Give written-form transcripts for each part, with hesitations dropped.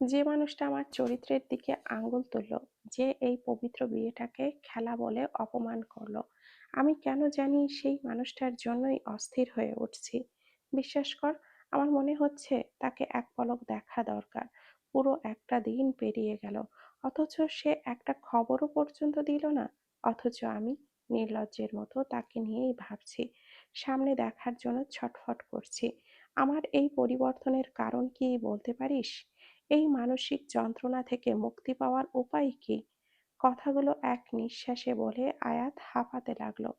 যে মানুষটা আমার চরিত্রের দিকে আঙ্গুল তুলল, যে এই পবিত্র বিয়েটাকে খেলা বলে অপমান করলো, আমি কেন জানি সেই মানুষটার জন্যই অস্থির হয়ে উঠছি। বিশ্বাস কর, আমার মনে হচ্ছে তাকে এক পলক দেখা দরকার। পুরো একটা দিন পেরিয়ে গেল, অথচ সে একটা খবরও পর্যন্ত দিল না। অথচ আমি নির্লজ্জের মতো তাকে নিয়েই ভাবছি, সামনে দেখার জন্য ছটফট করছি। আমার এই পরিবর্তনের কারণ কি বলতে পারিস? এই মানসিক যন্ত্রণা থেকে মুক্তি পাওয়ার উপায় কি? কথাগুলো এক নিঃশ্বাসে বলে আয়াত হাঁপাতে লাগলো।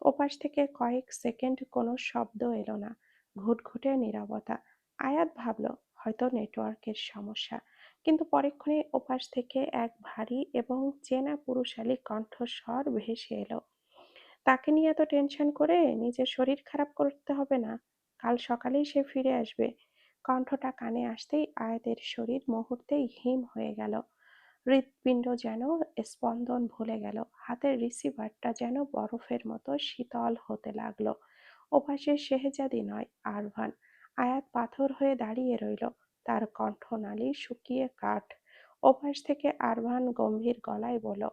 ওপাশ থেকে কয়েক সেকেন্ড কোনো শব্দ এলো না। ঘুটঘুটে নীরবতা। আয়াত ভাবলো হয়তো নেটওয়ার্কের সমস্যা, কিন্তু পরেক্ষণে ওপাশ থেকে এক ভারী এবং চেনা পুরুষালী কণ্ঠস্বর ভেসে এলো। তাকে নিয়ে এত টেনশন করে নিজের শরীর খারাপ করতে হবে না। কাল সকালেই সে ফিরে আসবে। কণ্ঠটা কানে আসতেই আয়াতের শরীর মুহূর্তেই হিম হয়ে গেল। হৃৎপিণ্ড যেন স্পন্দন ভুলে গেল। হাতের রিসিভারটা যেন বরফের মতো শীতল হতে লাগলো। ওপাশে শেহজাদি নয়, আরভান। আয়াত পাথর হয়ে দাঁড়িয়ে রইল, তার কণ্ঠনালী শুকিয়ে কাঠ। ওপাশ থেকে আরভান গম্ভীর গলায় বলল,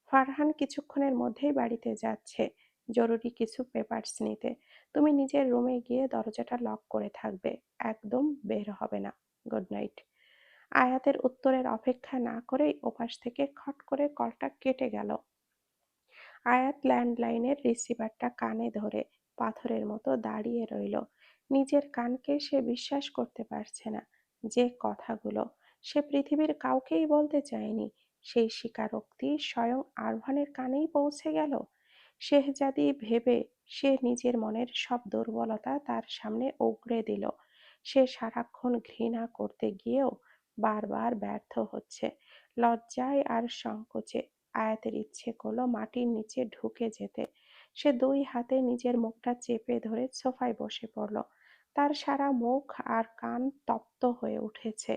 ফারহান কিছুক্ষণের মধ্যেই বাড়িতে যাচ্ছে, জরুরি কিছু পেপারস নিতে। তুমি নিজের রুমে গিয়ে দরজাটা লক করে থাকবে, একদম বের হবে না। Good night. আয়াতের উত্তরের অপেক্ষা না করেই ওপাশ থেকে খট করে কলটা কেটে গেল। আয়াত ল্যান্ডলাইনের রিসিভারটা কানে ধরে পাথরের মতো দাঁড়িয়ে রইল। নিজের কানকে সে বিশ্বাস করতে পারছে না। যে কথাগুলো সে পৃথিবীর কাউকেই বলতে চায়নি, সেই স্বীকারোক্তি স্বয়ং আরভানের কানেই পৌঁছে গেল। শেহজাদি ভেবে সে নিজের মনের সব দুর্বলতা তার সামনে উগরে দিল। সে সারাক্ষণ ঘৃণা করতে গিয়েও বারবার ব্যর্থ হচ্ছে। লজ্জায় আর সংকোচে আয়াতের ইচ্ছে করলো মাটির নিচে ঢুকে যেতে। সে দুই হাতে নিজের মুখটা চেপে ধরে সোফায় বসে পড়ল। তার সারা মুখ আর কান তপ্ত হয়ে উঠেছে।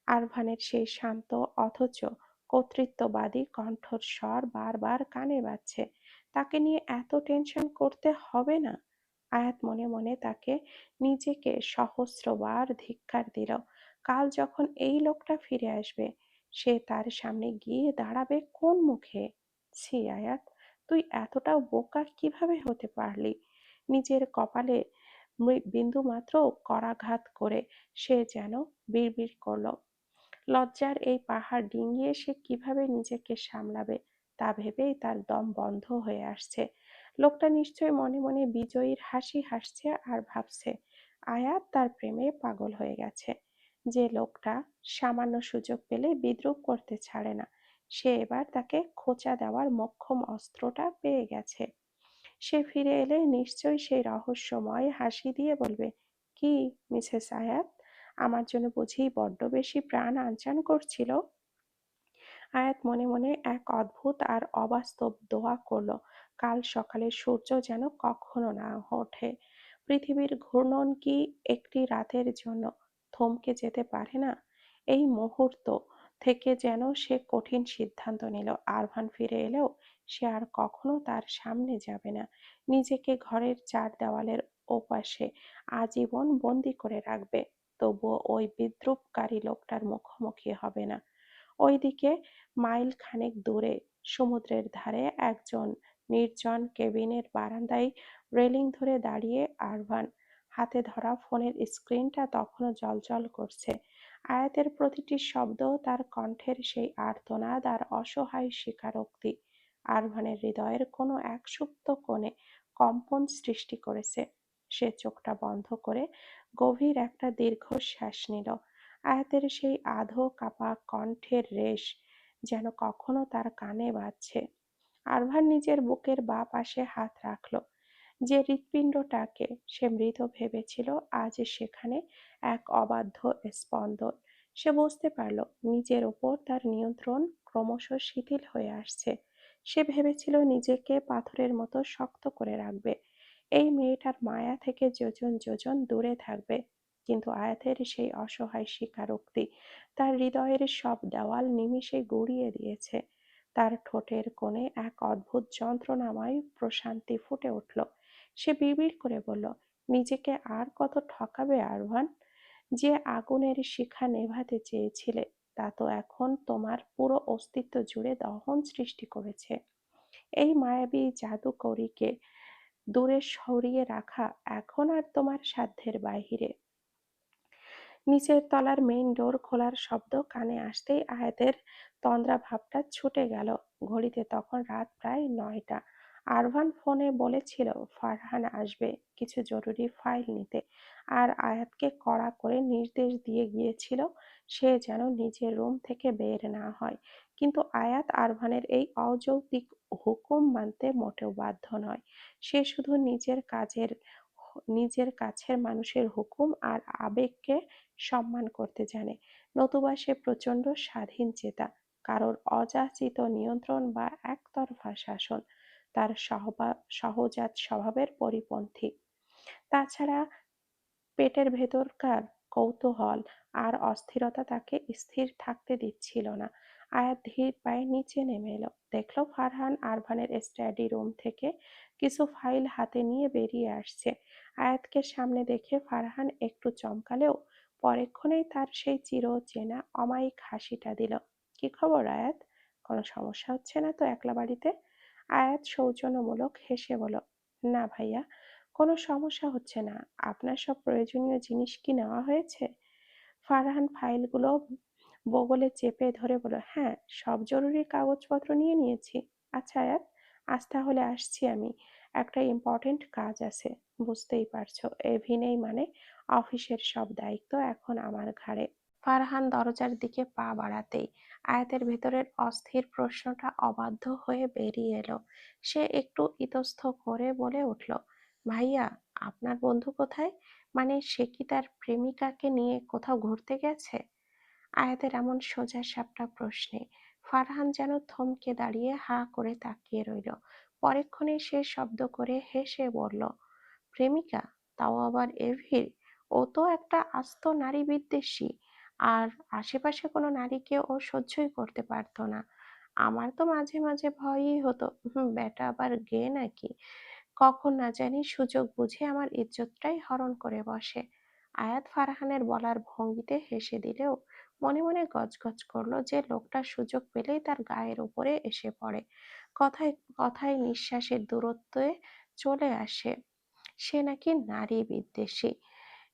আরভানের সেই শান্ত অথচ কর্তৃত্ববাদী কণ্ঠস্বর বারবার কানে বাজছে, তাকে নিয়ে এত টেনশন করতে হবে না। আয়াত মনে মনে তাকে নিজেকে সহস্রবার ধিক্কার দিল। কাল যখন এই লোকটা ফিরে আসবে, সে তার সামনে গিয়ে দাঁড়াবে কোন মুখে? ছি আয়াত, তুই এতটাও বোকা কিভাবে হতে পারলি? নিজের কপালে বিন্দুমাত্র করাঘাত করে সে যেন বিড়বিড় করল। লজ্জার এই পাহাড় ডিঙিয়ে সে কিভাবে নিজেকে সামলাবে তা ভেবেই তার দম বন্ধ হয়ে আসছে। লোকটা নিশ্চয়ই মনে মনে বিজয়ীর হাসি হাসছে আর ভাবছে আয়াত তার প্রেমে পাগল হয়ে গেছে। যে লোকটা সামান্য সুযোগ পেলে বিদ্রূপ করতে ছাড়ে না, সে এবার তাকে খোঁচা দেওয়ার মোক্ষম অস্ত্রটা পেয়ে গেছে। সে ফিরে এলে নিশ্চয়ই সেই রহস্যময় হাসি দিয়ে বলবে, কি মিসেস আয়াত, আমার জন্য বুঝি বড্ড বেশি প্রাণ আনচান করছিল? আয়াত মনে মনে এক অদ্ভুত আর অবাস্তব দোয়া করল, কাল সকালে সূর্য যেন কখনো না ওঠে। পৃথিবীর ঘূর্ণন কি একটি রাতের জন্য থমকে যেতে পারে না? এই মুহূর্ত থেকে যেন সে কঠিন সিদ্ধান্ত নিল, আরভান ফিরে এলেও সে আর কখনো তার সামনে যাবে না। নিজেকে ঘরের চার দেওয়ালের ওপাশে আজীবন বন্দি করে রাখবে, তবুও ওই বিদ্রূপকারী লোকটার মুখোমুখি হবে না। ওইদিকে মাইল খানেক দূরে সমুদ্রের ধারে একজন নির্জন কেবিনের বারান্দায় রেলিং ধরে দাঁড়িয়ে আরভান। হাতে ধরা ফোনের স্ক্রিনটা তখনও জ্বলজ্বল করছে। আয়াতের প্রতিটি শব্দ তার কণ্ঠের সেই আর্তনাদ আর অসহায় স্বীকারোক্তি আরভানের হৃদয়ের কোনো এক সুপ্ত কোণে কম্পন সৃষ্টি করেছে। সে চোখটা বন্ধ করে গভীর একটা দীর্ঘশ্বাস নিল। আয়াতের সেই আধো কাঁপা কণ্ঠের রেশ যেন কখনো তার কানে বাজছে। আরভান নিজের বুকের বাঁ পাশে হাত রাখল। যে হৃৎপিণ্ডটাকে সে মৃত ভেবেছিল আজ সেখানে এক অবাধ্য স্পন্দন। সে বুঝতে পারল নিজের ওপর তার নিয়ন্ত্রণ ক্রমশ শিথিল হয়ে আসছে। সে ভেবেছিল নিজেকে পাথরের মতো শক্ত করে রাখবে, এই মেয়েটার মায়া থেকে যোজন যোজন দূরে থাকবে। কিন্তু আয়াতের সেই অসহায় স্বীকারোক্তি তার হৃদয়ের সব দেওয়াল নিমিষে গুঁড়িয়ে দিয়েছে। তার ঠোঁটের কোণে এক অদ্ভুত যন্ত্রণাময় প্রশান্তি ফুটে উঠল। সে বিড়বিড় করে বলল, নিজেকে আর কত ঠকাবে আরভান? যে আগুনের শিখা নেভাতে চেয়েছিলে তা তো এখন তোমার পুরো অস্তিত্ব জুড়ে দহন সৃষ্টি করেছে। এই মায়াবী জাদুকরীকে দূরে সরিয়ে রাখা এখন আর তোমার সাধ্যের বাহিরে। নিচের তলার মেইন ডোর খোলার শব্দ কানে আসতেই আয়াতের তন্দ্রা ভাবটা ছুটে গেল। ঘড়িতে তখন রাত প্রায় ৯টা। আরভান ফোনে বলেছিল ফারহান আসবে কিছু জরুরি ফাইল নিতে, আর আয়াতকে কড়া করে নির্দেশ দিয়ে গিয়েছিল সে যেন নিজের রুম থেকে বের না হয়। কিন্তু আয়াত আরভানের এই অযৌক্তিক হুকুম মানতে মোটেও বাধ্য নয়। সে শুধু নিজের কাছের মানুষের হুকুম আর আবেগকে সম্মান করতে জানে, নতুবা সে প্রচণ্ড স্বাধীনচেতা। কারোর অযাচিত নিয়ন্ত্রণ বা একতরফা শাসন তার সহজাত স্বভাবের পরিপন্থী। তাছাড়া পেটের ভেতরকার কৌতূহল আর অস্থিরতা তাকে স্থির থাকতে দিচ্ছিল না। আয়াত ধীর পায়ে নিচে নেমে এলো, দেখলো ফারহান আরভানের স্টাডি রুম থেকে কিছু ফাইল হাতে নিয়ে বেরিয়ে আসছে। আয়াতকে সামনে দেখে ফারহান একটু চমকালেও পরেক্ষণেই তার সেই চিরচেনা অমায়িক হাসিটা দিল। কি খবর আয়াত? কোনো সমস্যা হচ্ছে না তো একলা বাড়িতে? আয়াত সৌজন্যমূলক হেসে বলল, না ভাইয়া, কোনো সমস্যা হচ্ছে না। আপনার সব প্রয়োজনীয় জিনিস কি নেওয়া হয়েছে? ফারহান ফাইলগুলো বগলে চেপে ধরে বলল, হ্যাঁ, সব জরুরি কাগজপত্র নিয়ে নিয়েছি। আচ্ছা আয়াত, আজ তাহলে আসছি আমি। একটা ইম্পর্টেন্ট কাজ আছে। বুঝতেই পারছো, এভিনেই মানে অফিসের সব দায়িত্ব এখন আমার ঘাড়ে। ফারহান দরজার দিকে পা বাড়াতেই আয়াতের ভেতরের অস্থির প্রশ্নটা অবাধ্য হয়ে বেরিয়ে এলো। সে একটু ইতস্থ করে বলে উঠল, ভাইয়া, আপনার বন্ধু কোথায়? মানে সে কি তার প্রেমিকাকে নিয়ে কোথাও ঘুরতে গেছে? আয়াতের এমন সোজাসাপটা প্রশ্নে ফারহান যেন থমকে দাঁড়িয়ে হাঁ করে তাকিয়ে রইল। পরেক্ষণেই সে শব্দ করে হেসে বলল, প্রেমিকা? তাও আবার এভির? ও তো একটা আস্ত নারী বিদ্বেষী, আর আশেপাশে কোনো নারীকে ও সহ্যই করতে পারতো না। আমার তো মাঝে মাঝে ভয়ই হতো, ব্যাটা আবার গে নাকি, কখন না জানি সুযোগ বুঝে আমার ইজ্জতটাই হরণ করে বসে। আয়াত ফারহানের বলার ভঙ্গিতে হেসে দিলেও মনে মনে গজগজ করলো যে লোকটা সুযোগ পেলেই তার গায়ের উপরে এসে পড়ে, কথায় কথায় নিঃশ্বাসের দূরত্বে চলে আসে। সে নাকি নারী বিদ্বেষী।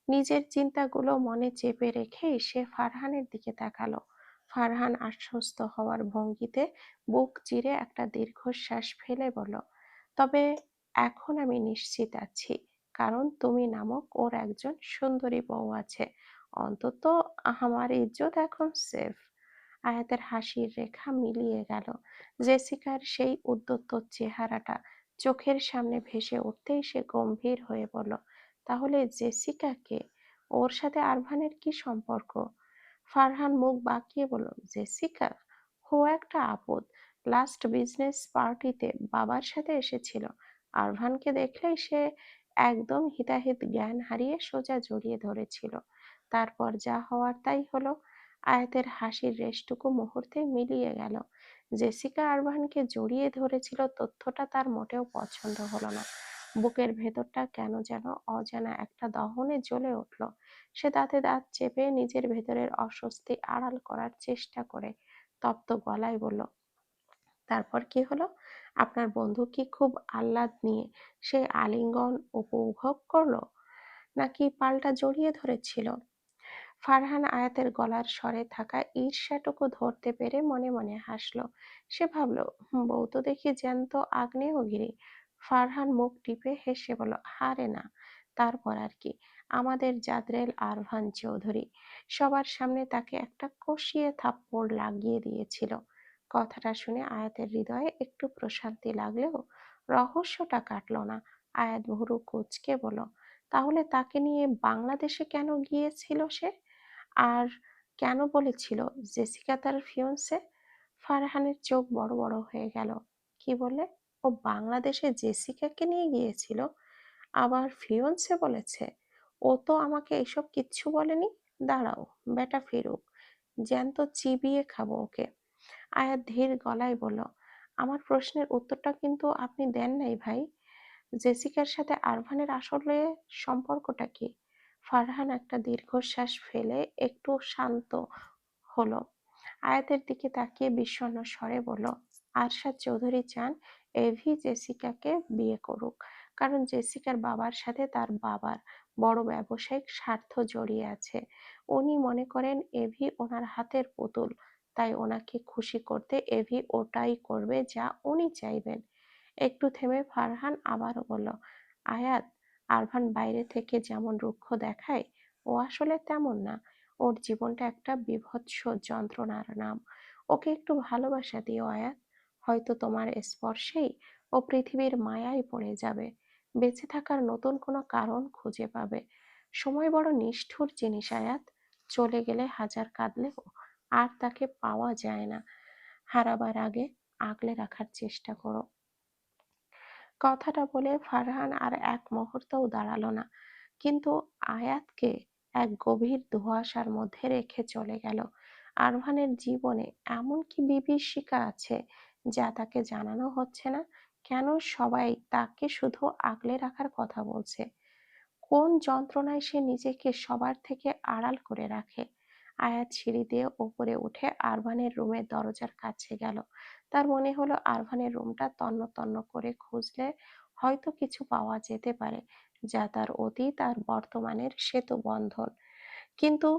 নিজের চিন্তাগুলো মনে চেপে রেখেই সে ফারহানের দিকে তাকালো। ফারহান আশ্বস্ত হওয়ার ভঙ্গিতে বুক চিরে একটা দীর্ঘশ্বাস ফেলে বলল, তবে এখন আমি নিশ্চিত আছি, কারণ তুমি নামক ওর একজন সুন্দরী বউ আছে। অন্তত আমার ইজ্জত এখন সেফ। আয়াতের হাসির রেখা মিলিয়ে গেল। জেসিকার সেই উদ্যত চেহারাটা চোখের সামনে ভেসে উঠতেই সে গম্ভীর হয়ে বলল, তাহলে জেসিকা কে? ওর সাথে আরভানের কি সম্পর্ক? ফারহান মুখ বাঁকিয়ে বলল, জেসিকা? ও একটা আপদ। লাস্ট বিজনেস পার্টিতে বাবার সাথে এসেছিল। আরভানকে দেখলেই সে একদম হিতাহিত জ্ঞান হারিয়ে সোজা জড়িয়ে ধরেছিল। তারপর যা হওয়ার তাই হলো। আয়াতের হাসির রেশটুকু মুহূর্তে মিলিয়ে গেল। জেসিকা আরভানকে জড়িয়ে ধরেছিল তথ্যটা তার মোটেও পছন্দ হলো না। বুকের ভেতরটা কেন যেন অজানা একটা দহনে জ্বলে উঠল। সে দাঁতে দাঁত চেপে নিজের ভেতরের অস্বস্তি আড়াল করার চেষ্টা করে তপ্ত গলায় বলল, তারপর কি হলো? আপনার বন্ধু কি খুব আহ্লাদ নিয়ে সেই আলিঙ্গন উপভোগ করলো, নাকি পাল্টা জড়িয়ে ধরেছিল? ফারহান আয়াতের গলার স্বরে থাকা ঈর্ষাটুকু ধরতে পেরে মনে মনে হাসল। সে ভাবল, বউ তো দেখি জ্যান্ত আগ্নেয়গিরি। ফারহান মুখ টিপে হেসে বলল, হারে না, তারপর আর কি, আমাদের জাদরেল আরভান চৌধুরী সবার সামনে তাকে একটা কষিয়ে থাপ্পড় লাগিয়ে দিয়েছিল। কথাটা শুনে আয়াতের হৃদয়ে একটু প্রশান্তি লাগলেও রহস্যটা কাটল না। আয়াত ভুরু কুঁচকে বলল, তাহলে তাকে নিয়ে বাংলাদেশে কেন গিয়েছিল সে? আর কেন বলেছিল জেসিকা তার ফিয়ন্সে? ফারহানের চোখ বড় বড় হয়ে গেল। কি বলে? ও বাংলাদেশে জেসিকাকে নিয়ে গিয়েছিল, আবার ফিয়ন্সে বলেছে? ও তো আমাকে এসব কিচ্ছু বলেনি। দাঁড়াও, বেটা ফিরুক, জ্যান্ত চিবিয়ে খাবো ওকে। আয়াত ধীর গলায় বলল, আমার প্রশ্নের উত্তরটা কিন্তু আপনি দেন নাই ভাই। জেসিকার সাথে আরভানের আসলে সম্পর্কটা কি? ফারহান একটা দীর্ঘশ্বাস ফেলে একটু শান্ত হলো। আয়াতের দিকে তাকিয়ে বিষণ্ণ স্বরে বলল, আরশাদ চৌধুরী চান এভি জেসিকাকে বিয়ে করুক, কারণ জেসিকার বাবার সাথে তার বাবার বড় ব্যবসায়িক স্বার্থ জড়িয়ে আছে। উনি মনে করেন এভি ওনার হাতের পুতুল, তাই ওনাকে খুশি করতে এভি ওটাই করবে যা উনি চাইবেন। একটু থেমে ফারহান আবারও বলল, আয়াত, আরভান বাইরে থেকে যেমন রুক্ষ দেখায়, ও আসলে তেমন না। ওর জীবনটা একটা বীভৎস যন্ত্রণার নাম। ওকে একটু ভালোবাসা দিও আয়াত। হয়তো তোমার স্পর্শেই ও পৃথিবীর মায়ায় পড়ে যাবে, বেঁচে থাকার নতুন কোনো কারণ খুঁজে পাবে। সময় বড় নিষ্ঠুর জিনিস আয়াত। চলে গেলে হাজার কাঁদলেও আর তাকে পাওয়া যায় না। হারাবার আগে আগলে রাখার চেষ্টা করো। কথাটা বলে ফারহান আর এক মুহূর্তও দাঁড়ালো না, কিন্তু আয়াতকে এক গভীর ধোঁয়াশার মধ্যে রেখে চলে গেল। আরভানের জীবনে এমন কি বিভীষিকা আছে যা তাকে জানানো হচ্ছে না? কেন সবাই তাকে শুধু আগলে রাখার কথা বলছে? কোন যন্ত্রণায় সে নিজেকে সবার থেকে আড়াল করে রাখে? আয়াত সিঁড়ি দিয়ে ওপরে উঠে আরভানের রুমের দরজার কাছে গেল। তার মনে হলো আরভানের রুমটা তন্ন তন্ন করে খুঁজলে হয়তো কিছু পাওয়া যেতে পারে, যা তার অতীত আর বর্তমানের সেতু বন্ধন। কিন্তু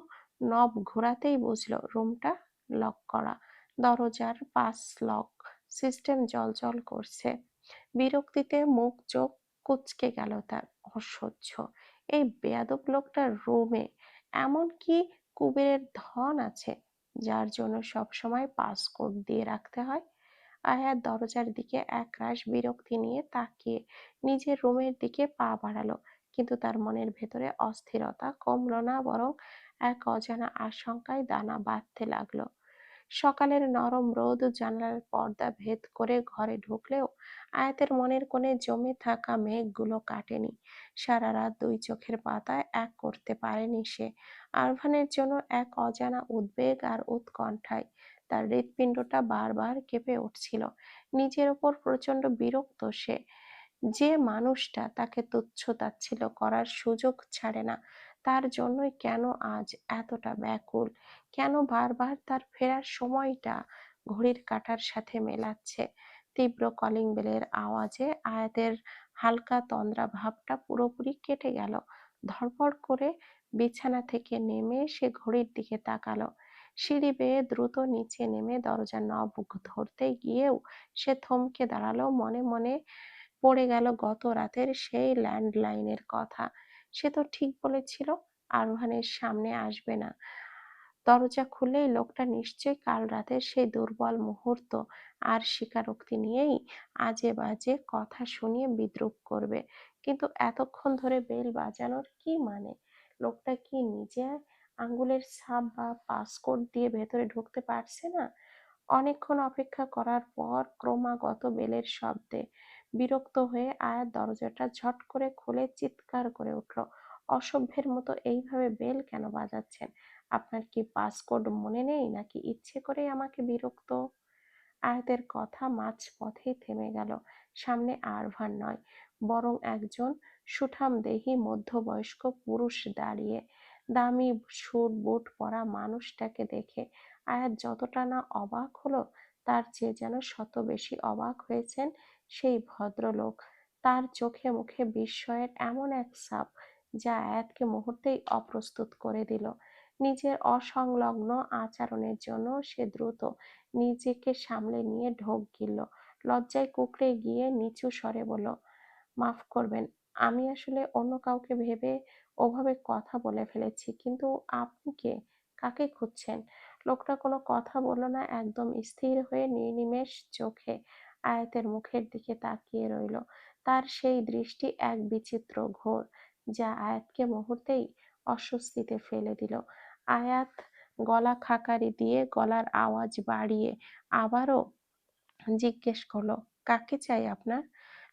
নব ঘোরাতেই বুঝল রুমটা লক করা। দরজার পাশ লক, সিস্টেম জ্বলজ্বল করছে। বিরক্তিতে মুখ চোখ কুঁচকে গেল তার। অসহ্য! এই বেয়াদব লোকটার রুমে এমন কি কুবেরের ধন আছে যার জন্য সবসময় পাসকোড দিয়ে রাখতে হয়? আয়াত দরজার দিকে একরাশ বিরক্তি নিয়ে তাকিয়ে নিজের রুমের দিকে পা বাড়ালো, কিন্তু তার মনের ভেতরে অস্থিরতা কমল না, বরং এক অজানা আশঙ্কায় দানা বাঁধতে লাগলো। সকালের নরম রোদ জানালার পর্দা ভেদ করে ঘরে ঢুকলেও আয়াতের মনের কোণে জমে থাকা মেঘগুলো কাটেনি। সারা রাত দুই চোখের পাতায় এক করতে পারেনি সে। আরভানের জন্য এক অজানা উদ্বেগ আর উৎকণ্ঠায় তার হৃৎপিণ্ডটা বারবার কেঁপে উঠছিল। নিজের ওপর প্রচন্ড বিরক্ত সে। যে মানুষটা তাকে তুচ্ছ-তাচ্ছিল্য করার সুযোগ ছাড়ে না, তার জন্যই কেন আজ এতটা ব্যাকুল? কেন বারবার তার ফেরার সময়টা ঘড়ির কাঁটার সাথে মেলাচ্ছে? তীব্র কলিং বেলের আওয়াজে আয়াতের হালকা তন্দ্রা ভাবটা পুরোপুরি কেটে গেল। ধড়ফড় করে বিছানা থেকে নেমে সে ঘড়ির দিকে তাকালো। সিঁড়ি বেয়ে দ্রুত নিচে নেমে দরজার নব ধরতে গিয়েও সে থমকে দাঁড়ালো। মনে মনে পড়ে গেল গত রাতের সেই ল্যান্ডলাইনের কথা। সে তো ঠিক বলেছিল আরোহণের সামনে আসবে না। দরজা খুললেই লোকটা নিশ্চয়ই কাল রাতের সেই দুর্বল মুহূর্ত আর স্বীকারোক্তি নিয়েই আজে বাজে কথা শুনিয়ে বিদ্রূপ করবে। কিন্তু এতক্ষণ ধরে বেল বাজানোর কি মানে? লোকটা কি নিজে আঙ্গুলের ছাপ বা পাসকোড দিয়ে ভেতরে ঢুকতে পারছে না? অনেকক্ষণ অপেক্ষা করার পর ক্রমাগত বেলের শব্দে বিরক্ত হয়ে আয়াত দরজাটা ঝট করে খুলে চিৎকার করে উঠল, অসভ্যের মতো এইভাবে বেল কেন বাজাচ্ছেন? আপনার কি পাসকোড মনে নেই, নাকি ইচ্ছে করেই আমাকে বিরক্ত? আয়াতের কথা মাঝপথেই থেমে গেল। সামনে আরভান নয়, বরং একজন সুঠামদেহী মধ্যবয়স্ক পুরুষ দাঁড়িয়ে। দামি স্যুট বুট পরা মানুষটাকে দেখে আয়াত যতটা না অবাক হলো, তার চেয়ে যেন শত বেশি অবাক হয়েছেন সেই ভদ্রলোক। তার চোখে মুখে বিস্ময়ের এমন এক ছাপ যা আয়াতকে মুহূর্তেই অপ্রস্তুত করে দিল। নিজের অসংলগ্ন আচরণের জন্য সে দ্রুত নিজেকে সামলে নিয়ে ঢোক গিলল। লজ্জায় কুঁকড়ে গিয়ে নিচু স্বরে বলল, মাফ করবেন, আমি আসলে অন্য কাউকে ভেবে ওভাবে কথা বলে ফেলেছি। কিন্তু আপনি কে? কাকে খুঁজছেন? লোকটা কোনো কথা বলল না, একদম স্থির হয়ে নির্নিমেষ চোখে আয়াতের মুখের দিকে তাকিয়ে রইল। তার সেই দৃষ্টি এক বিচিত্র ঘোর, যা আয়াতকে মুহূর্তেই অস্বস্তিতে ফেলে দিল। আয়াত গলা খাকারি দিয়ে গলার আওয়াজ বাড়িয়ে আবারও জিজ্ঞেস করলো, কাকে চাই আপনার?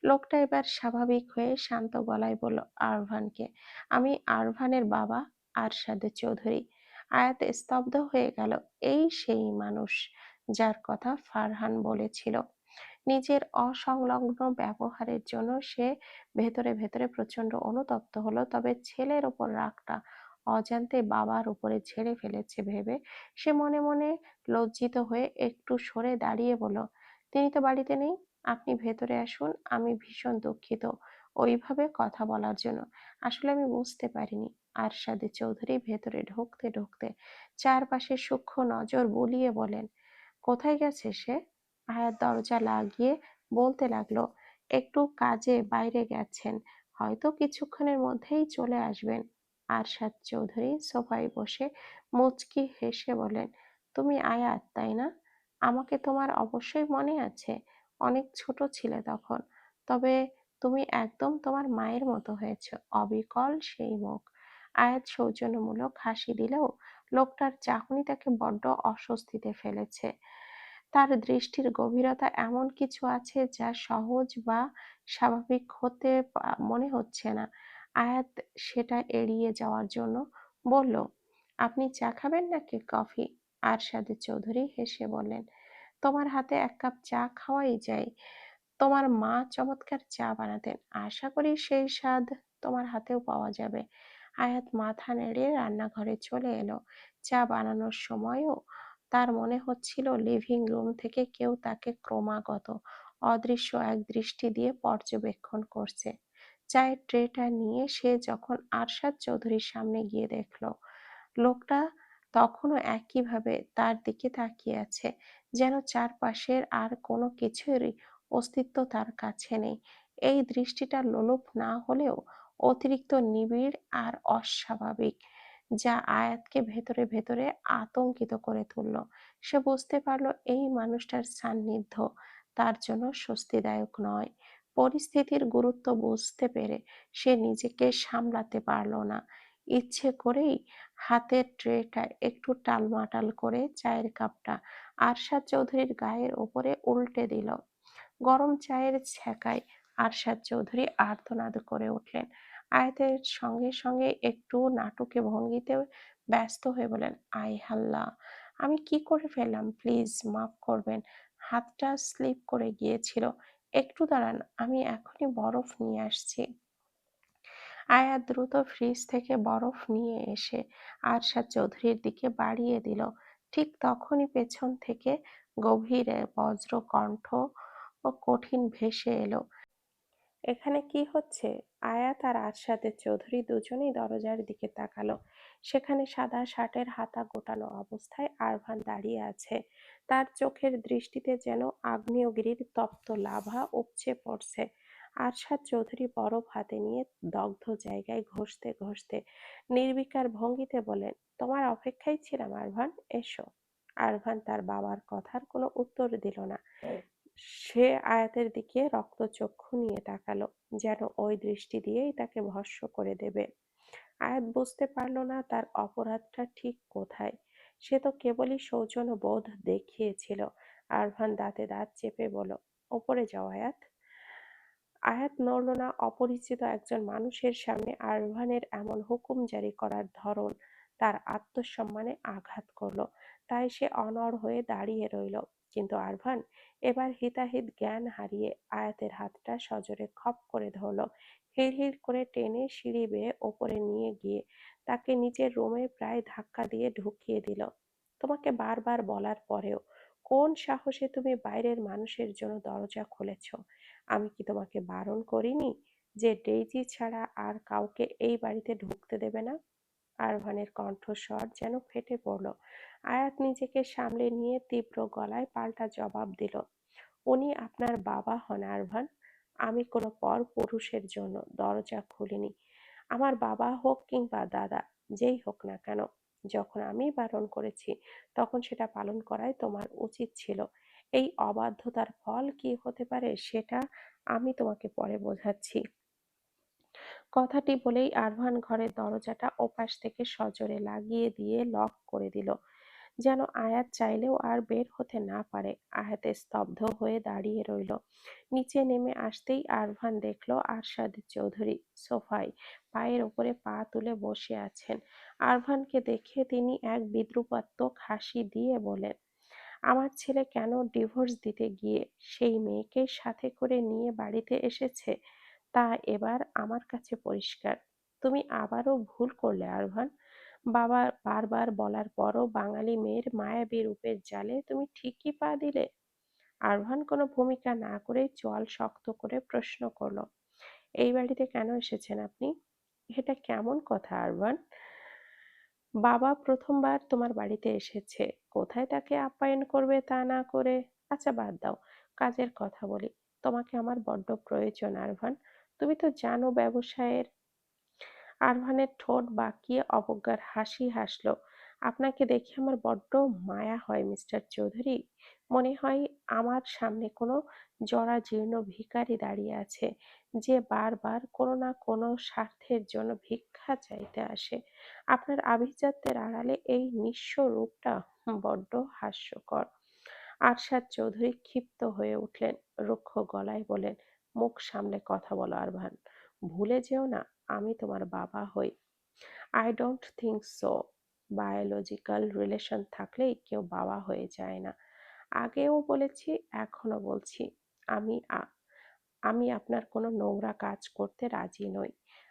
লোকটা এবার স্বাভাবিক হয়ে শান্ত গলায় বলল, আরভানকে। আমি আরভানের বাবা, আরশাদ চৌধুরী। আয়াত স্তব্ধ হয়ে গেল। এই সেই মানুষ যার কথা ফারহান বলেছিল। নিজের অসংলগ্ন ব্যবহারের জন্য সে ভেতরে ভেতরে প্রচন্ড অনুতপ্ত হলো, তবে ছেলের ওপর রাগটা অজান্তে বাবার উপরে ঝেড়ে ফেলেছে ভেবে সে মনে মনে লজ্জিত হয়ে একটু সরে দাঁড়িয়ে বলল, তিনি তো বাড়িতে নেই, আপনি ভেতরে আসুন। আমি ভীষণ দুঃখিত ওইভাবে কথা বলার জন্য। আসলে আমি বুঝতে পারিনি। আরশাদ চৌধুরী ভেতরে ঢুকতে ঢুকতে চারপাশে সূক্ষ্ম নজর বুলিয়ে বলেন, কোথায় গেছে সে? আয়াত দরজা লাগিয়ে বলতে লাগলো, একটু কাজে বাইরে গেছেন, হয়তো কিছুক্ষণের মধ্যেই চলে আসবেন। আরশাদ চৌধুরী সোফায় বসে মুচকি হেসে বলেন, তুমি আয়াত, তাই না? আমাকে তোমার অবশ্যই মনে আছে। অনেক ছোট ছিলে তখন। তবে তুমি একদম তোমার মায়ের মতো হয়েছে, অবিকল সেই মুখ। আয়াত সৌজন্যমূলক হাসি দিলেও লোকটার চাহনি তাকে বড্ড অস্বস্তিতে ফেলেছে। তার দৃষ্টির গভীরতা এমন কিছু আছে যা সহজ বা স্বাভাবিক হতে মনে হচ্ছে না। আয়াত সেটা এড়িয়ে যাওয়ার জন্য বলল, আপনি চা খাবেন নাকি কফি? আরশাদ চৌধুরী হেসে বললেন, তোমার হাতে এক কাপ চা খাওয়াই যায়। তোমার মা চমৎকার চা বানাতেন, আশা করি সেই স্বাদ তোমার হাতেও পাওয়া যাবে। আয়াত মাথা নেড়ে রান্নাঘরে চলে এলো। চা বানানোর সময়ও তার মনে হচ্ছিল লিভিং রুম থেকে কেউ তাকে ক্রমাগত অদৃশ্য এক দৃষ্টি দিয়ে পর্যবেক্ষণ করছে। চায়ের ট্রেটা নিয়ে সে যখন আরশাদ চৌধুরীর সামনে গিয়ে দেখলো লোকটা তখনও একইভাবে তার দিকে তাকিয়ে আছে, যেন চারপাশের আর কোনো কিছুরই অস্তিত্ব তার কাছে নেই। এই দৃষ্টিটা লোলুপ না হলেও অতিরিক্ত নিবিড় আর অস্বাভাবিক, যা আয়াতকে ভেতরে ভেতরে আতঙ্কিত করে তুলল। সে বুঝতে পারল এই মানুষটার সান্নিধ্য তার জন্য স্বস্তিদায়ক নয়। পরিস্থিতির গুরুত্ব বুঝতে পেরে সে নিজেকে সামলাতে পারল না। ইচ্ছে করেই হাতের ট্রেটা একটু টালমাটাল করে চায়ের কাপটা আরশাদ চৌধুরীর গায়ের ওপরে উল্টে দিল। গরম চায়ের ছ্যাঁকায় আরশাদ চৌধুরী আর্তনাদ করে উঠলেন। আয়াতের সঙ্গে সঙ্গে একটু নাটুকে ভঙ্গিতে ব্যস্ত হয়ে বলেন, আয় হাল্লা, আমি কি করে ফেললাম? প্লিজ মাফ করবেন, হাতটা স্লিপ করে গিয়েছিল। একটু দাঁড়ান, আমি এখনই বরফ নিয়ে আসছি। আয়াত দ্রুত ফ্রিজ থেকে বরফ নিয়ে এসে আরশাদ চৌধুরীর দিকে বাড়িয়ে দিল। ঠিক তখনই পেছন থেকে গভীর বজ্র কণ্ঠ ও কঠিন ভেসে এলো, এখানে কি হচ্ছে? আয়াত আর আরশাদের চৌধুরী দুজনেই দরজার দিকে তাকালো। সেখানে সাদা শার্টের হাতা গোটানো অবস্থায় আরভান দাঁড়িয়ে আছে। তার চোখের দৃষ্টিতে যেন আগ্নেয়গিরির তপ্ত লাভা উপচে পড়ছে। আরশাদ চৌধুরী বরফ হাতে নিয়ে দগ্ধ জায়গায় ঘষতে ঘষতে নির্বিকার ভঙ্গিতে বলেন, তোমার অপেক্ষায় ছিলাম আরভান, এসো। আরভান তার বাবার কথার কোনো উত্তর দিল না। সে আয়াতের দিকে রক্তচক্ষু নিয়ে তাকালো, যেন ওই দৃষ্টি দিয়েই তাকে ভস্ম করে দেবে। আয়াত বুঝতে পারল না তার অপরাধটা ঠিক কোথায়। সে তো কেবলই সৌজন্যবোধ দেখিয়েছিল। আরভান দাঁতে দাঁত চেপে বলল, ওপরে যাও আয়াত। আয়াত নড়ল না। অপরিচিত একজন মানুষের সামনে আরভানের এমন হুকুম জারি করার ধরন তার আত্মসম্মানে আঘাত করল। তাই সে অনড় হয়ে দাঁড়িয়ে রইল। কিন্তু আরভান এবার হিতাহিত জ্ঞান হারিয়ে আয়াতের হাতটা সজোরে খপ করে ধরল। হিড়হিড় করে টেনে সিঁড়ি বেয়ে ওপরে নিয়ে গিয়ে তাকে নিচের রুমে প্রায় ধাক্কা দিয়ে ঢুকিয়ে দিল। তোমাকে বারবার বলার পরেও কোন সাহসে তুমি বাইরের মানুষের জন্য দরজা খুলেছ? আমি কি তোমাকে বারণ করিনি যে ডেইজি ছাড়া আর কাউকে এই বাড়িতে ঢুকতে দেবে না? আরভানের কণ্ঠস্বর যেন ফেটে পড়ল। আয়াত নিজেকে সামলে নিয়ে তীব্র গলায় পাল্টা জবাব দিল, উনি আপনার বাবা হন আরভান। আমি কোনো পর পুরুষের জন্য দরজা খুলিনি। আমার বাবা হোক কিংবা দাদা, যেই হোক না কেন, যখন আমি বারণ করেছি তখন সেটা পালন করাই তোমার উচিত ছিল। এই অবাধ্যতার ফল কি হতে পারে সেটা আমি তোমাকে পরে বোঝাচ্ছি। কথাটি বলেই আরভান ঘরের দরজাটা ওপাশ থেকে সজোরে লাগিয়ে দিয়ে লক করে দিল, যেন আয়াত চাইলেও আর বের হতে না পারে। আয়াত স্তব্ধ হয়ে দাঁড়িয়ে রইল। নিচে নেমে আসতেই আরভান দেখল আরশাদ চৌধুরী সোফায় পায়ের ওপরে পা তুলে বসে আছেন। আরভানকে দেখে তিনি এক বিদ্রুপাত্মক হাসি দিয়ে বলেন, আমার ছেলে কেন ডিভোর্স দিতে গিয়ে সেই মেয়েকে সাথে করে নিয়ে বাড়িতে এসেছে তা এবার আমার কাছে পরিষ্কার। তুমি আবারও ভুল করলে আরভান। বাবা বারবার বলার পরও বাঙালি মেয়ের মায়াবী রূপের জালে তুমি ঠিকই পা দিলে। আরভান কোনো ভূমিকা না করে চোয়াল শক্ত করে প্রশ্ন করলো, এই বাড়িতে কেন এসেছেন আপনি? এটা কেমন কথা আরভান? বাবা প্রথমবার তোমার বাড়িতে এসেছে, কোথায় তাকে আপ্যায়ন করবে তা না করে। আচ্ছা বাদ দাও, কাজের কথা বলি। তোমাকে আমার বড্ড প্রয়োজন আরভান। তুমি তো জানো ব্যবসায়ের। আরভানের ঠোঁট বাঁকিয়ে অবজ্ঞার হাসি হাসল। আপনাকে দেখে আমার বড্ড মায়া হয় মিস্টার চৌধুরী। মনে হয় আমার সামনে কোনো জরাজীর্ণ ভিখারি দাঁড়িয়ে আছে, যে বারবার কোনো না কোনো স্বার্থের জন্য ভিক্ষা চাইতে আসে। আপনার আভিজাত্যের আড়ালে এই নিঃস্ব রূপটা বড্ড হাস্যকর। আরশাদ চৌধুরী ক্ষিপ্ত হয়ে উঠলেন, রুক্ষ গলায় বলেন, মুখ সামলে কথা বলো আরভান। ভুলে যেও না আমি তোমার বাবা হই। I don't think so. Biological relation থাকলেই কেউ বাবা হয়ে যায় না। আগেও বলেছি, এখনো বলছি, আমি আ- আমি আপনার কোনো নোংরা কাজ করতে রাজি নই।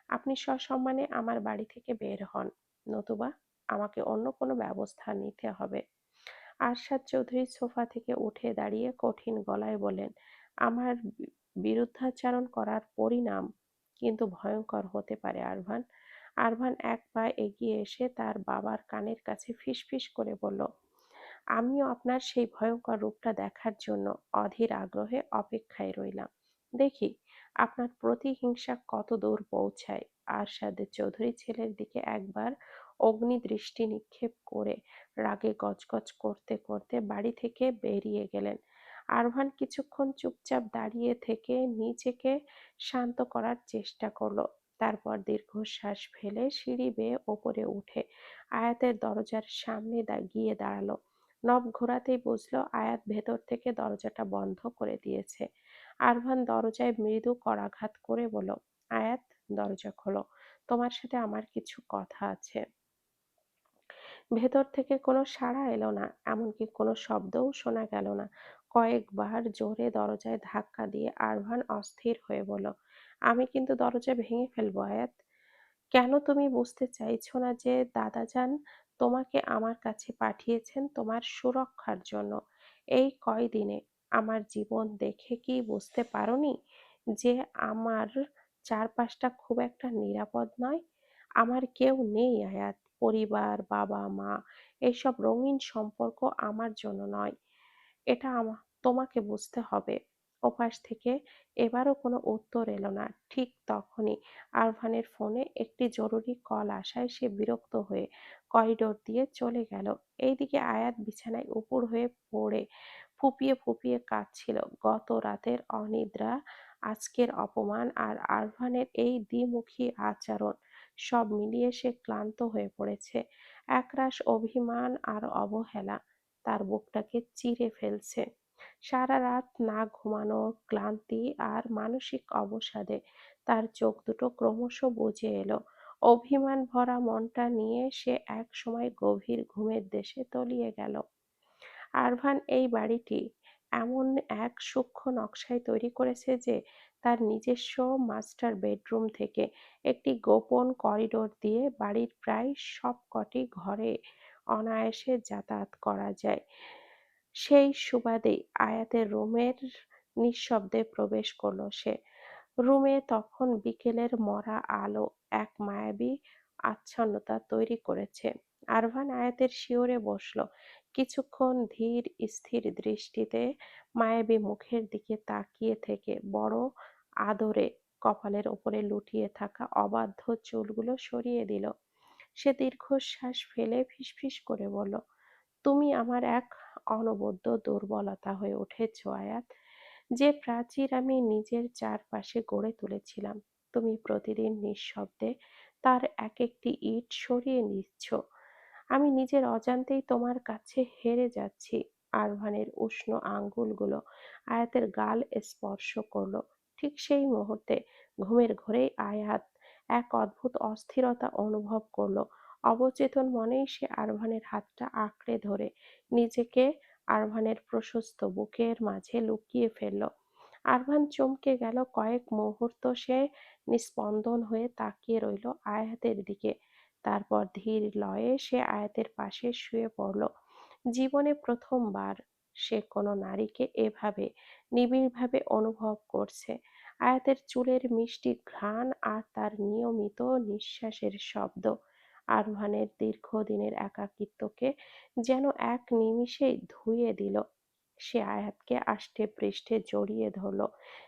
আপনি সসম্মানে আমার বাড়ি থেকে বের হন, নতুবা আমাকে অন্য কোনো ব্যবস্থা নিতে হবে। আরশাদ চৌধুরী সোফা থেকে উঠে দাঁড়িয়ে কঠিন গলায় বললেন, আমার বিরুদ্ধাচারণ করার পরিণাম কিন্তু ভয়ঙ্কর হতে পারে আরভান। আরভান এক পা এগিয়ে এসে তার বাবার কানের কাছে ফিসফিস করে বলল, আমিও আপনার সেই ভয়ঙ্কর রূপটা দেখার জন্য অধীর আগ্রহে অপেক্ষায় রইলাম। দেখি আপনার প্রতিহিংসা কত দূর পৌঁছায়। আরশাদ চৌধুরী ছেলের দিকে একবার অগ্নিদৃষ্টি নিক্ষেপ করে রাগে গজগজ করতে করতে বাড়ি থেকে বেরিয়ে গেলেন। আরভান কিছুক্ষণ চুপচাপ দাঁড়িয়ে থেকে নিজেকে শান্ত করার চেষ্টা করলো। তারপর দীর্ঘশ্বাস ফেলে সিঁড়ি বেয়ে ওপরে উঠে আয়াতের দরজার সামনে গিয়ে দাঁড়ালো। নব ঘোরাতেই বুঝলো আয়াত ভেতর থেকে দরজাটা বন্ধ করে দিয়েছে। আরভান দরজায় মৃদু করাঘাত করে বলল, আয়াত, দরজা খোলো, তোমার সাথে আমার কিছু কথা আছে। ভেতর থেকে কোনো সাড়া এলো না, এমনকি কোনো শব্দও শোনা গেল না। কয়েকবার জোরে দরজায় ধাক্কা দিয়ে আরভান অস্থির হয়ে বলল, আমি কিন্তু দরজা ভেঙে ফেলবো আয়াত। কেন তুমি বুঝতে চাইছো না যে দাদাজান তোমাকে আমার কাছে পাঠিয়েছেন তোমার সুরক্ষার জন্য? এই কয়দিনে আমার জীবন দেখে কি বুঝতে পারোনি যে আমার চারপাশটা খুব একটা নিরাপদ নয়? আমার কেউ নেই আয়াত, পরিবার, বাবা মা, এইসব রঙিন সম্পর্ক আমার জন্য নয়। এটা তোমাকে বুঝতে হবে। ওপাশ থেকে এবারও কোনো উত্তর এলো না। ঠিক তখনই আরভানের ফোনে একটি জরুরি কল আসায় সে বিরক্ত হয়ে করিডোর দিয়ে চলে গেল। এইদিকে আয়াত বিছানায় উপুড় হয়ে পড়ে ফুঁপিয়ে ফুঁপিয়ে কাঁদছিল। গত রাতের অনিদ্রা, আজকের অপমান আর আরভানের এই দ্বিমুখী আচরণ, সব মিলিয়ে সে ক্লান্ত হয়ে পড়েছে। একরাশ অভিমান আর অবহেলা তার বুকটাকে চিরে ফেলছে। সারা রাত না ঘুমানো, ক্লান্তি আর মানসিক অবসাদে তার চোখ দুটো ক্রমশ বুজে এলো। অভিমান ভরা মনটা নিয়ে সে এক সময় গভীর ঘুমের দেশে তলিয়ে গেল। আরভান এই বাড়িটি এমন এক সূক্ষ্ম নকশায় তৈরি করেছে যে তার নিজস্ব মাস্টার বেডরুম থেকে একটি গোপন করিডোর দিয়ে বাড়ির প্রায় সবকটি ঘরে অনায়াসে যাতায়াত করা যায়। সেই সুবাদেই আয়াতের রুমের নিঃশব্দে প্রবেশ করল সে। রুমে তখন বিকেলের মরা আলো এক মায়াবী আচ্ছন্নতা তৈরি করেছে। আরভান আয়াতের শিয়রে বসল। কিছুক্ষণ ধীর স্থির দৃষ্টিতে মায়াবী মুখের দিকে তাকিয়ে থেকে বড় আদরে কপালের ওপরে লুটিয়ে থাকা অবাধ্য চুলগুলো সরিয়ে দিল। সে দীর্ঘশ্বাস ফেলে ফিসফিস করে বলল, তুমি আমার এক অনবদ্য দুর্বলতা হয়ে উঠেছ আয়াত। যে প্রাচীর আমি নিজের চারপাশে গড়ে তুলেছিলাম, তুমি প্রতিদিন নিঃশব্দে তার এক একটি ইট সরিয়ে নিচ্ছ। আমি নিজের অজান্তেই তোমার কাছে হেরে যাচ্ছি। আরভানের উষ্ণ আঙ্গুলগুলো আয়াতের গাল স্পর্শ করলো। ঠিক সেই মুহূর্তে ঘুমের ঘোরেই আয়াত এক অদ্ভুত অস্থিরতা অনুভব করলো। অবচেতন মনেই সে আরভানের হাতটা আঁকড়ে ধরে নিজেকে আরভানের প্রশস্ত বুকের মাঝে লুকিয়ে ফেলল। আরভান চমকে গেল। কয়েক মুহূর্ত সে নিস্পন্দন হয়ে তাকিয়ে রইল আয়াতের দিকে। তারপর ধীর লয়ে সে আয়াতের পাশে শুয়ে পড়ল। জীবনে প্রথমবার সে কোনো নারীকে এভাবে নিবিড়ভাবে অনুভব করছে। আয়াতের চুলের মিষ্টি ঘ্রাণ আর তার নিয়মিত নিঃশ্বাসের শব্দ আরভানের দীর্ঘদিনের একাকিত্বকে যেন এক নিমিষেই ধুয়ে দিল। সে আয়াতকে আষ্টে পৃষ্ঠে জড়িয়ে ধরল,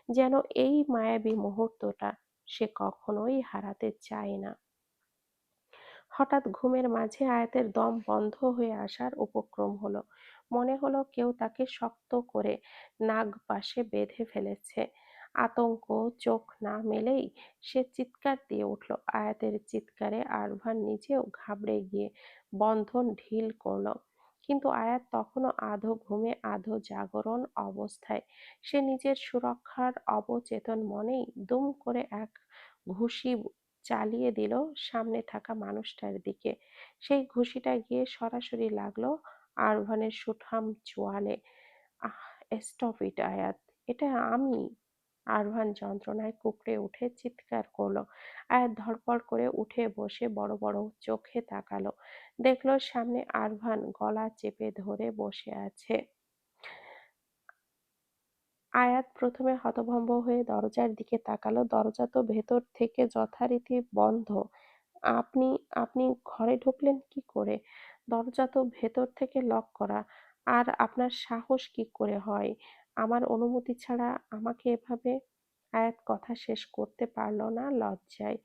যেন এই মায়াবী মুহূর্তটা সে কখনোই হারাতে চায় না। হঠাৎ ঘুমের মাঝে আয়াতের দম বন্ধ হয়ে আসার উপক্রম হলো। মনে হলো কেউ তাকে শক্ত করে নাগপাশে বেঁধে ফেলেছে। আতঙ্ক চোখ না মেলেই সে চিৎকার দিয়ে উঠল। আয়াতের চিৎকারে আরভান নিজেও ঘাবড়ে গিয়ে বন্ধন ঢিল করল। কিন্তু আয়াত তখনও আধো ঘুমে আধো জাগরণ অবস্থায়। সে নিজের সুরক্ষার অবচেতন মনেই দুম করে এক ঘুষি চালিয়ে দিল সামনে থাকা মানুষটার দিকে। সেই ঘুষিটা গিয়ে সরাসরি লাগলো আরভানের সুঠাম চোয়ালে। আহ, স্টপ ইট আয়াত, এটা আমি। আরভান যন্ত্রণায় কুঁকড়ে উঠে চিৎকার করলো। আয়াত ধড়ফড় করে উঠে বসে বড় বড় চোখে তাকালো। দেখলো সামনে আরভান গলা চেপে ধরে বসে আছে। আয়াত প্রথমে হতভম্ব হয়ে দরজার দিকে তাকালো। দরজা তো ভেতর থেকে যথারীতি বন্ধ। আপনি আপনি ঘরে ঢুকলেন কি করে? দরজা তো ভেতর থেকে লক করা। আর আপনার সাহস কি করে হয় আমার অনুমতি ছাড়া আমাকে এভাবে? আয়াত কথা শেষ করতে পারল না লজ্জায়।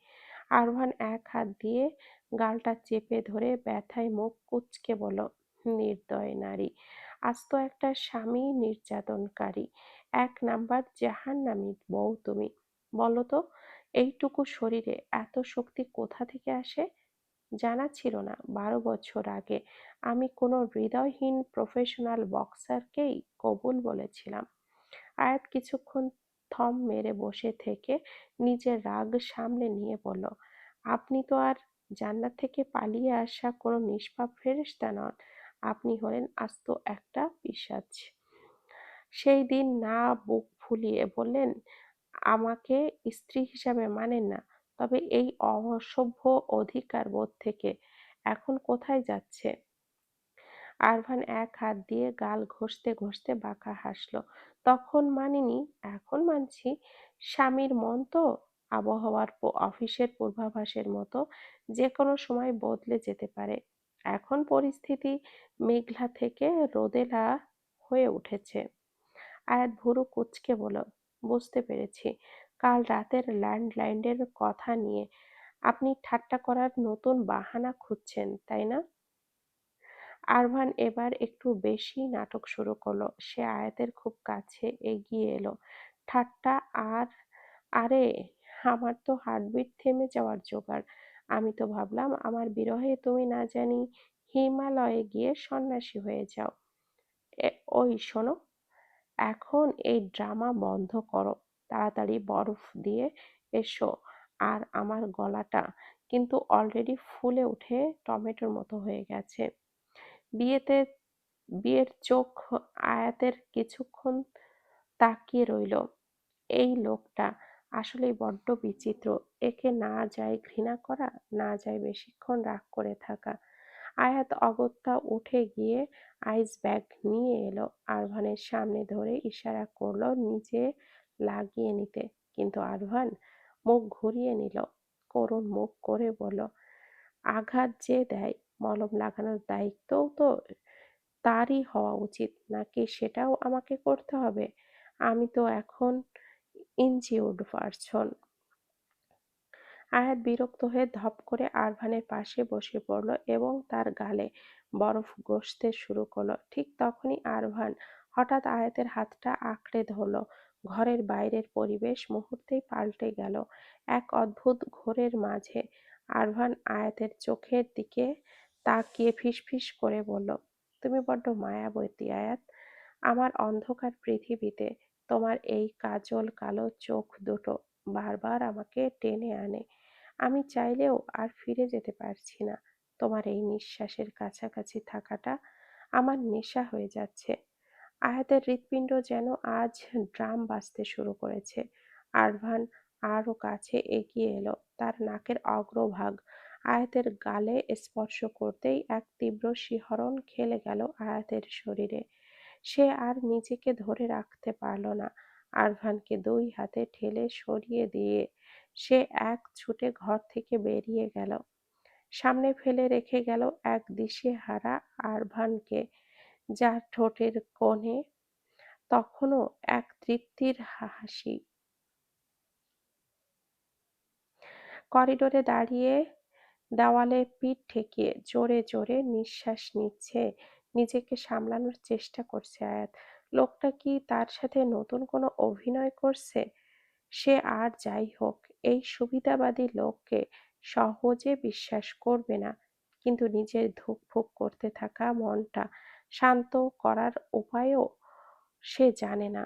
আরভান এক হাত দিয়ে গালটা চেপে ধরে ব্যথায় মুখ কুঁচকে বলল, নির্দয় নারী, আস্ত একটা স্বামী নির্যাতনকারী, এক নাম্বার জাহান্নামী বউ তুমি। বলো তো, এইটুকু শরীরে এত শক্তি কোথা থেকে আসে? জানা ছিল না 12 বছর আগে আমি কোনো হৃদয়হীন প্রফেশনাল বক্সারকেই কবুল বলেছিলাম। আয়াত কিছুক্ষণ থম মেরে বসে থেকে নিজের রাগ সামলে নিয়ে বলল, আপনি তো আর জান্নাত থেকে পালিয়ে আসা কোনো নিষ্পাপ ফেরেশতা নন। আপনি হলেন আস্ত একটা পিশাচ। সেই দিন না বুক ফুলিয়ে বললেন আমাকে স্ত্রী হিসাবে মানেন না, তবে এই অসভ্য অধিকারবোধ থেকে এখন কোথায় যাচ্ছে? আরভান এক হাত দিয়ে গাল ঘষতে ঘষতে বাঁকা হাসল। তখন মানিনি, এখন মানছি। স্বামীর মন তো আবহাওয়ার অফিসের পূর্বাভাসের মতো যে কোনো সময় বদলে যেতে পারে। এখন পরিস্থিতি মেঘলা থেকে রোদেলা হয়ে উঠেছে। আয়াত ভুরু কুঁচকে বলল, বুঝতে পেরেছি। কাল রাতের ল্যান্ডলাইনের কথা নিয়ে আপনি ঠাট্টা করার নতুন বাহানা খুঁজছেন, তাই না? আরভান এবার একটু বেশি নাটক শুরু করলো। সে আয়াতের খুব কাছে এগিয়ে এলো। ঠাট্টা আর? আরে, আমার তো হার্টবিট থেমে যাওয়ার জোগাড়। আমি তো ভাবলাম আমার বিরহে তুমি না জানি হিমালয়ে গিয়ে সন্ন্যাসী হয়ে যাও। ওই শোনো, এখন এই ড্রামা বন্ধ করো। তাড়াতাড়ি বরফ দিয়ে এসো। আর আমার গলাটা কিন্তু অলরেডি ফুলে উঠে টমেটোর মতো হয়ে গেছে। বিয়েতে বিয়ের চোখ আয়াতের কিছুক্ষণ তাকিয়ে রইল। এই লোকটা আসলেই বড্ড বিচিত্র। একে না যায় ঘৃণা করা, না যায় বেশিক্ষণ রাগ করে থাকা। আয়াত অগত্যা উঠে গিয়ে আইস ব্যাগ নিয়ে এলো। আরভানের সামনে ধরে ইশারা করলো নিচে লাগিয়ে নিতে। কিন্তু আরভান মুখ ঘুরিয়ে নিল। করুণ মুখ করে বলল, আঘাত যে দেয় মলম লাগানোর দায়িত্বও তো তারই হওয়া উচিত, নাকি সেটাও আমাকে করতে হবে? আমি তো এখন ইনজিউর্ড পারসন। আয়াত বিরক্ত হয়ে ধপ করে আরভানের পাশে বসে পড়ল এবং তার গালে বরফ ঘষতে শুরু করলো। ঠিক তখনই আরভান হঠাৎ আয়াতের হাতটা আঁকড়ে ধরল। ঘরের বাইরের পরিবেশ মুহূর্তেই পাল্টে গেল। এক অদ্ভুত ঘোরের মাঝে আরভান আয়াতের চোখের দিকে তাকিয়ে ফিসফিস করে বলল, তুমি বড্ড মায়াবতী আয়াত। আমার অন্ধকার পৃথিবীতে তোমার এই কাজল কালো চোখ দুটো বারবার আমাকে টেনে আনে। আমি চাইলেও আর ফিরে যেতে পারছি না তোমার এই নিঃশ্বাসের কাছাকাছি থাকাটা আমার নেশা হয়ে যাচ্ছে। আয়াতের হৃৎপিণ্ড যেন আজ ড্রাম বাজতে শুরু করেছে। আরভান আরো কাছে এগিয়ে এলো, তার নাকের অগ্রভাগ আয়াতের গালে স্পর্শ করতেই এক তীব্র শিহরণ খেলে গেল আয়াতের শরীরে। সে আর নিজেকে ধরে রাখতে পারল না। আরভানকে দুই হাতে ঠেলে সরিয়ে দিয়ে সে এক ছুটে ঘর থেকে বেরিয়ে গেল। সামনে ফেলে রেখে গেল এক দিশেহারা আরভানকে, যার ঠোঁটের কোণে তখনও এক তৃপ্তির হাসি। করিডোরে দাঁড়িয়ে দেওয়ালে পিঠ ঠেকিয়ে জোরে জোরে নিঃশ্বাস নিচ্ছে, নিজেকে সামলানোর চেষ্টা করছে আয়াত। লোকটা কি তার সাথে নতুন কোনো অভিনয় করছে? সে আর যাই হোক, এই সুবিধাবাদী লোককে সহজে বিশ্বাস করবে না, কিন্তু নিজের ধুকপুক করতে থাকা মনটা শান্ত করার উপায়ও সে জানে না।